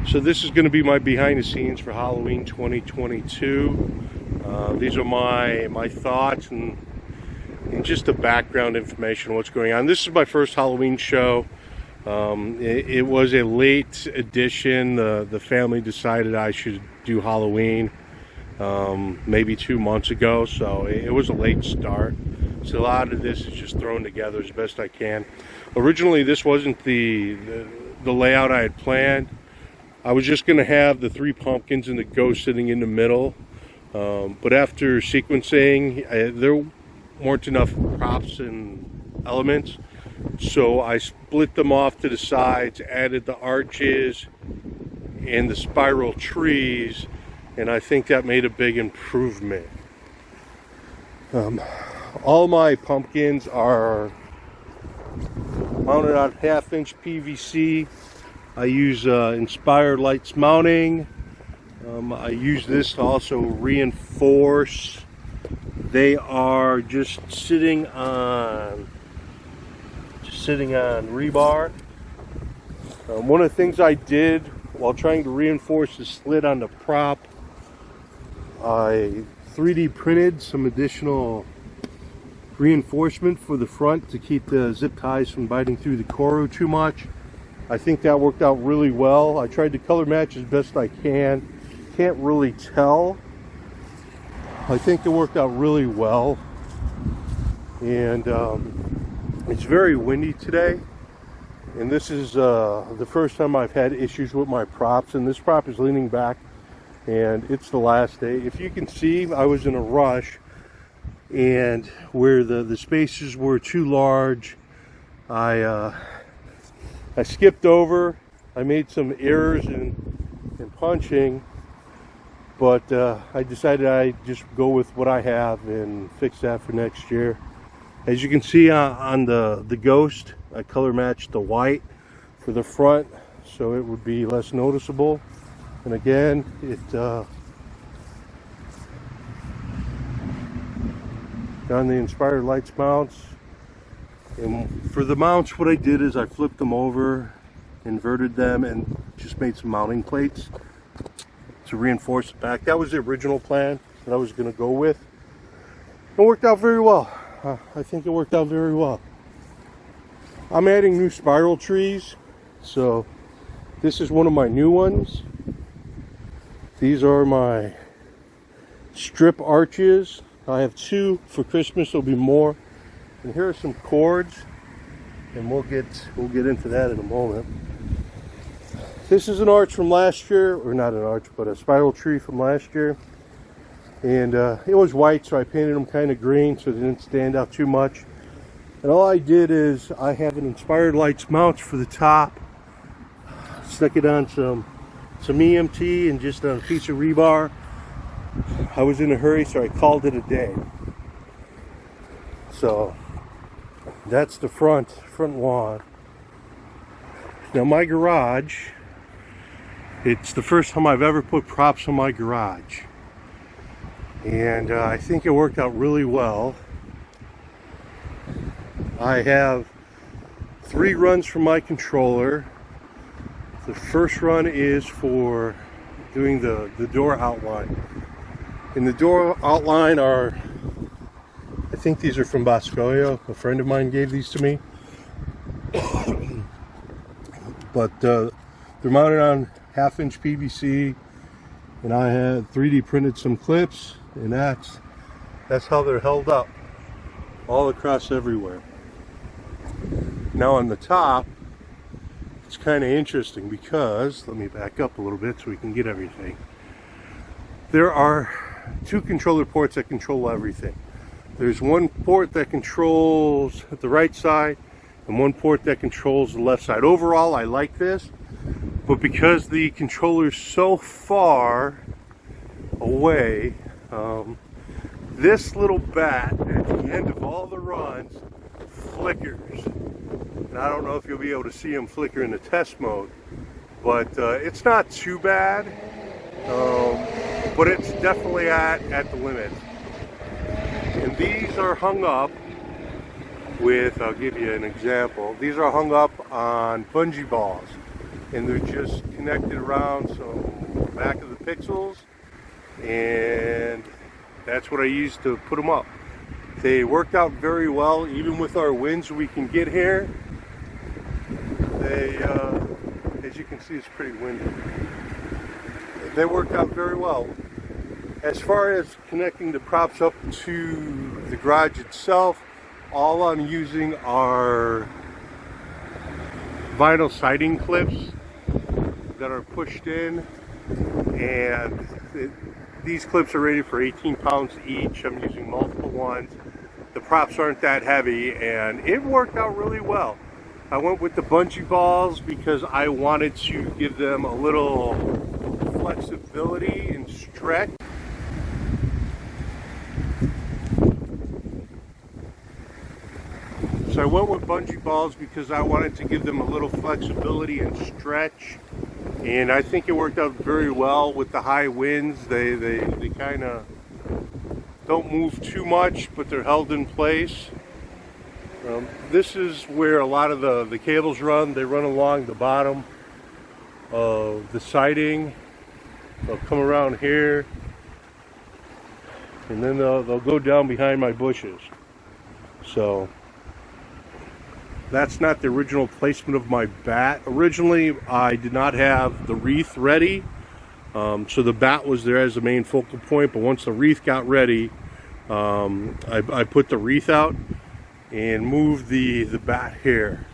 So this is going to be my behind the scenes for Halloween 2022. These are my thoughts and just the background information on what's going on. This is my first Halloween show. It was a late edition. The family decided I should do Halloween maybe 2 months ago, so it was a late start. So a lot of this is just thrown together as best I can. Originally, this wasn't the layout I had planned. I was just going to have the 3 pumpkins and the ghost sitting in the middle. But after sequencing, there weren't enough props and elements. So I split them off to the sides, added the arches and the spiral trees, and I think that made a big improvement. All my pumpkins are mounted on 1/2-inch PVC. I use Inspired Lights mounting. I use this to also reinforce. They are just sitting on rebar. One of the things I did while trying to reinforce the slit on the prop, I 3D printed some additional reinforcement for the front to keep the zip ties from biting through the Coro too much. I think that worked out really well. I tried to color match as best I can. Can't really tell. I think it worked out really well. And it's very windy today. And this is the first time I've had issues with my props. And this prop is leaning back. And it's the last day. If you can see, I was in a rush. And where the spaces were too large, I skipped over. I made some errors in punching, but I decided I'd just go with what I have and fix that for next year. As you can see on the ghost, I color matched the white for the front so it would be less noticeable. And again, on the Inspired Lights mounts. And for the mounts, what I did is I flipped them over, inverted them, and just made some mounting plates to reinforce the back. That was the original plan that I was going to go with. It worked out very well. I think it worked out very well. I'm adding new spiral trees. So this is one of my new ones. These are my strip arches. I have 2 for Christmas. There'll be more. And here are some cords, and we'll get into that in a moment. This is an arch from last year, or not an arch, but a spiral tree from last year. And it was white, so I painted them kind of green so they didn't stand out too much. And all I did is I have an Inspired Lights mount for the top. Stuck it on some EMT and just on a piece of rebar. I was in a hurry, so I called it a day. So that's the front lawn. Now my garage, it's the first time I've ever put props on my garage. And I think it worked out really well. I have 3 runs from my controller. The first run is for doing the door outline. And the door outline are, I think these are from Boscoio. A friend of mine gave these to me. But they're mounted on 1/2-inch PVC, and I had 3D printed some clips, and that's how they're held up all across everywhere. Now on the top, it's kind of interesting because, let me back up a little bit so we can get everything. There are 2 controller ports that control everything. There's one port that controls the right side and one port that controls the left side. Overall, I like this, but because the controller is so far away, this little bat at the end of all the runs flickers. And I don't know if you'll be able to see them flicker in the test mode, but it's not too bad, but it's definitely at the limit. And these are hung up with, I'll give you an example, these are hung up on bungee balls. and they're just connected around some back of the pixels, and that's what I used to put them up. They worked out very well, even with our winds we can get here. They, as you can see, it's pretty windy. They worked out very well. As far as connecting the props up to the garage itself, all I'm using are vinyl siding clips that are pushed in, and these clips are rated for 18 pounds each. I'm using multiple ones. The props aren't that heavy, and it worked out really well. I went with the bungee balls because I wanted to give them a little flexibility and stretch. So I went with bungee balls because I wanted to give them a little flexibility and stretch, and I think it worked out very well with the high winds. They kind of don't move too much, but they're held in place. This is where a lot of the cables run. They run along the bottom of the siding. They'll come around here, and then they'll go down behind my bushes. So that's not the original placement of my bat. Originally, I did not have the wreath ready, so the bat was there as the main focal point, but once the wreath got ready, I put the wreath out and moved the bat here.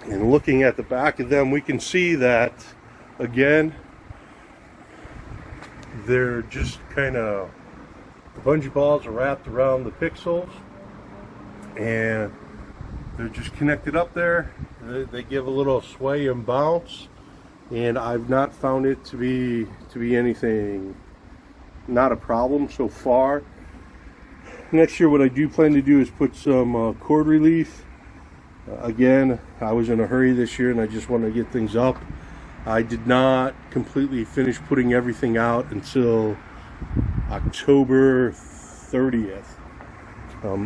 And looking at the back of them, we can see that, again, they're just kind of, the bungee balls are wrapped around the pixels, and they're just connected up there. They give a little sway and bounce, and I've not found it to be anything, not a problem so far. Next year, what I do plan to do is put some cord relief. Again, I was in a hurry this year and I just wanted to get things up. I did not completely finish putting everything out until October 30th.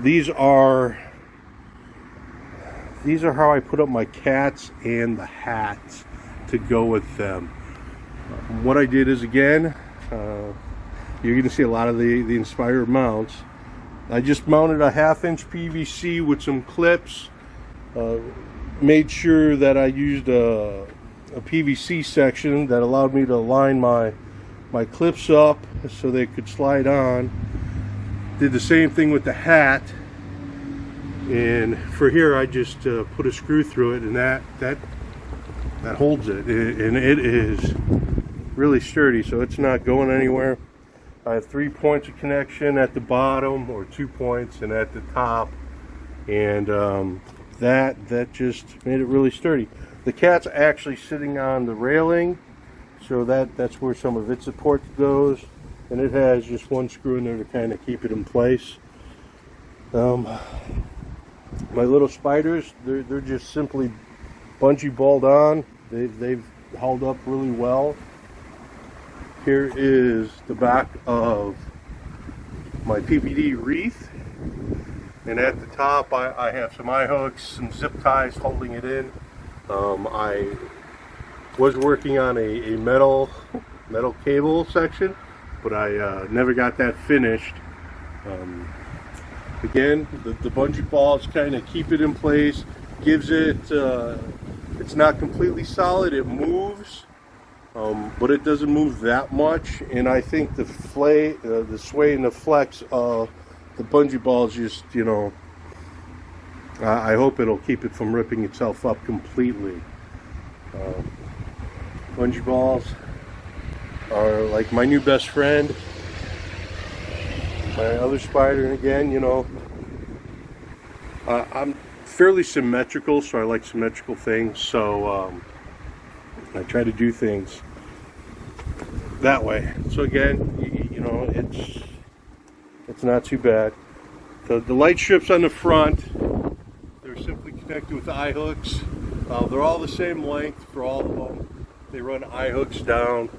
These are how I put up my cats and the hats to go with them. What I did is, again, you're going to see a lot of the Inspire mounts. I just mounted a 1/2-inch PVC with some clips. Made sure that I used a PVC section that allowed me to line my clips up so they could slide on. Did the same thing with the hat. And for here, I just put a screw through it, and that holds it, and it is really sturdy, so it's not going anywhere. I have 3 points of connection at the bottom, or 2 points, and at the top, and that just made it really sturdy. The cat's actually sitting on the railing, so that's where some of its support goes, and it has just one screw in there to kind of keep it in place. My little spiders, they're just simply bungee balled on. They've held up really well. Here is the back of my PPD wreath, and at the top I have some eye hooks, some zip ties holding it in. I was working on a metal cable section, but I never got that finished. Again, the bungee balls kind of keep it in place, gives it, it's not completely solid, it moves, but it doesn't move that much, and I think the sway and the flex of the bungee balls just, you know, I hope it'll keep it from ripping itself up completely. Bungee balls are like my new best friend. My other spider, and again, you know, I'm fairly symmetrical, so I like symmetrical things, so I try to do things that way. So again, you know, it's not too bad. The light strips on the front, they're simply connected with eye hooks. They're all the same length for all of them. They run eye hooks down.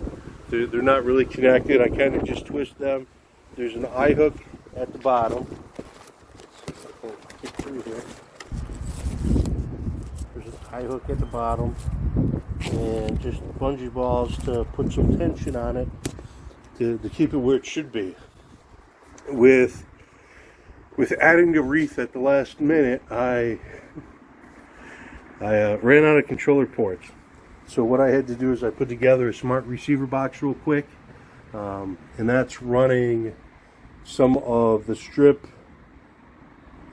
They're not really connected. I kind of just twist them. There's an eye hook at the bottom. Let's see if I can get through here. There's an eye hook at the bottom. and just bungee balls to put some tension on it to keep it where it should be. With adding the wreath at the last minute, I ran out of controller ports. So what I had to do is I put together a smart receiver box real quick, and that's running some of the strip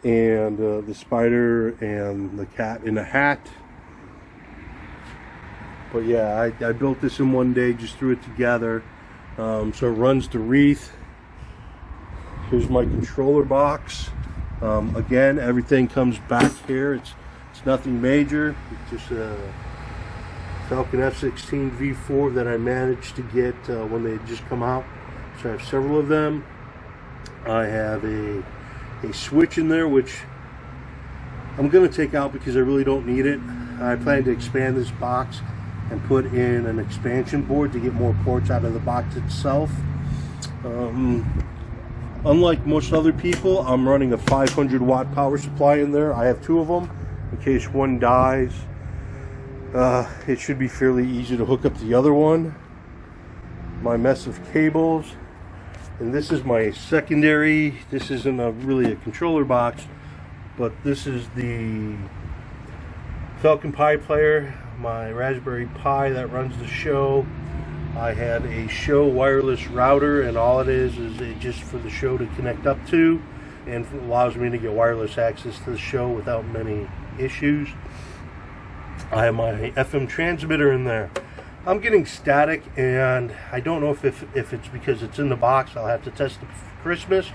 and the spider and the cat in a hat. But yeah, I built this in one day, just threw it together. So it runs the wreath. Here's my controller box. Again, everything comes back here. It's nothing major. It's just a Falcon F-16 V4 that I managed to get when they had just come out. So I have several of them. I have a switch in there, which I'm going to take out because I really don't need it. I plan to expand this box and put in an expansion board to get more ports out of the box itself. Unlike most other people, I'm running a 500 watt power supply in there. I have two of them in case one dies. It should be fairly easy to hook up the other one. My mess of cables, and this is my secondary. This isn't really a controller box, but this is the Falcon Pi player, my Raspberry Pi that runs the show. I had a show wireless router, and all it is it just for the show to connect up to, and allows me to get wireless access to the show without many issues. I have my FM transmitter in there. I'm getting static, and I don't know if it's because it's in the box. I'll have to test it for Christmas,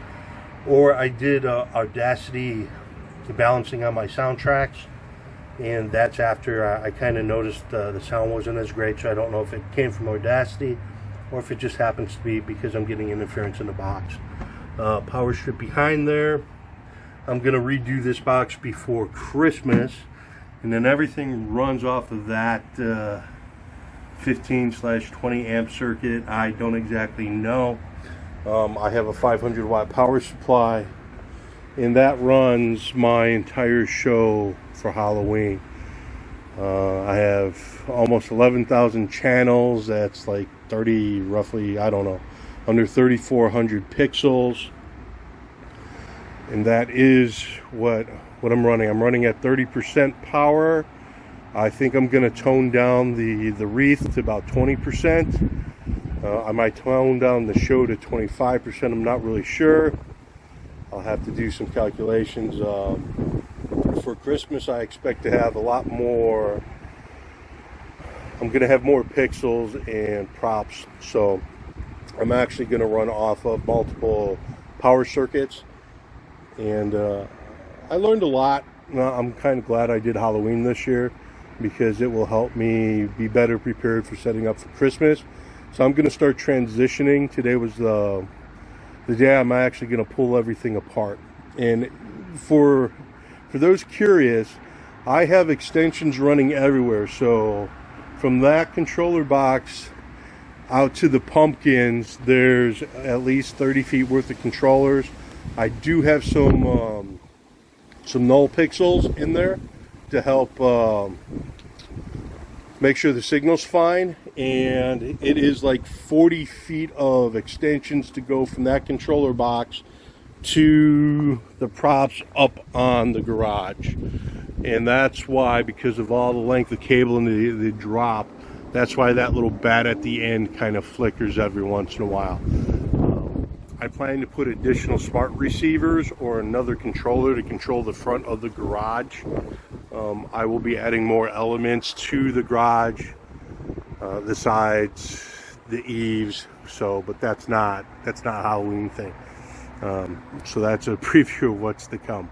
or I did Audacity balancing on my soundtracks, and that's after I kind of noticed the sound wasn't as great. So I don't know if it came from Audacity or if it just happens to be because I'm getting interference in the box. Power strip behind there. I'm gonna redo this box before Christmas, and then everything runs off of that 15/20 amp circuit. I don't exactly know. I have a 500 watt power supply, and that runs my entire show for Halloween. I have almost 11,000 channels. That's like 30, roughly, I don't know, under 3,400 pixels. And that is what I'm running. I'm running at 30% power. I think I'm going to tone down the wreath to about 20%. I might tone down the show to 25%. I'm not really sure. I'll have to do some calculations. For Christmas, I expect to have a lot more. I'm going to have more pixels and props. So I'm actually going to run off of multiple power circuits. And I learned a lot. I'm kind of glad I did Halloween this year, because it will help me be better prepared for setting up for Christmas. So I'm going to start transitioning. Today was the day I'm actually going to pull everything apart. And for those curious, I have extensions running everywhere. So from that controller box out to the pumpkins, there's at least 30 feet worth of controllers. I do have some null pixels in there to help make sure the signal's fine, and it is like 40 feet of extensions to go from that controller box to the props up on the garage. And that's why, because of all the length of cable and the drop, that's why that little bat at the end kind of flickers every once in a while. I plan to put additional smart receivers or another controller to control the front of the garage. I will be adding more elements to the garage, the sides, the eaves. But that's not a Halloween thing. So that's a preview of what's to come.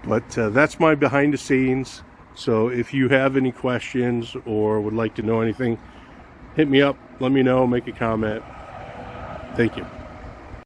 But that's my behind the scenes. So if you have any questions or would like to know anything, hit me up, let me know, make a comment. Thank you.